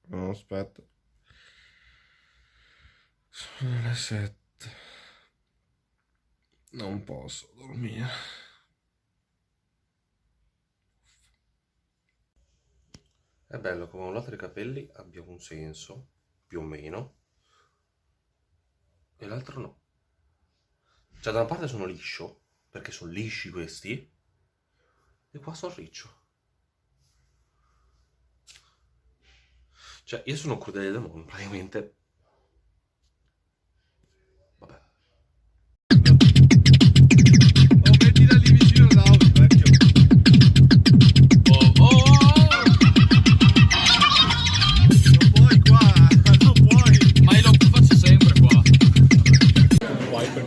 No, aspetta. Sono le 7. Non posso dormire. È bello come un lato dei capelli abbia un senso, più o meno, e l'altro no. Cioè, da una parte sono liscio, perché sono lisci questi, e qua sono riccio. Cioè, io sono un crudele demone, praticamente. Vabbè. Oh, mettila lì vicino all'auto, vecchio. Non puoi qua, non puoi. Ma io lo faccio sempre qua.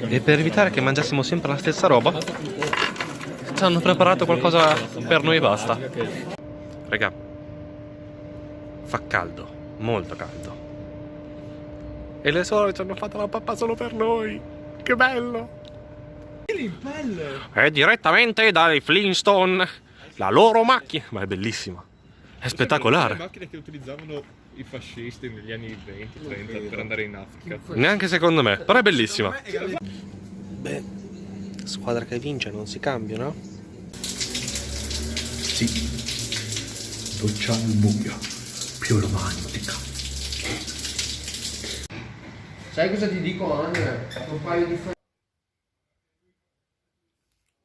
E per evitare che mangiassimo sempre la stessa roba, ci hanno preparato qualcosa per noi e basta. Raga, fa caldo, molto caldo. E le sorelle ci hanno fatto la pappa solo per noi. Che bello! In pelle. È direttamente dai Flintstone, la loro macchina. Ma è bellissima. È Le spettacolare. macchine che utilizzavano i fascisti negli anni 20-30 per andare in Africa. Neanche secondo me, però è bellissima. Beh, squadra che vince non si cambia, no? Sì, doccia al buio, più romantica. Sai cosa ti dico, Anne? Un paio di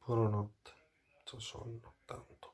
Buonanotte, ho sonno tanto.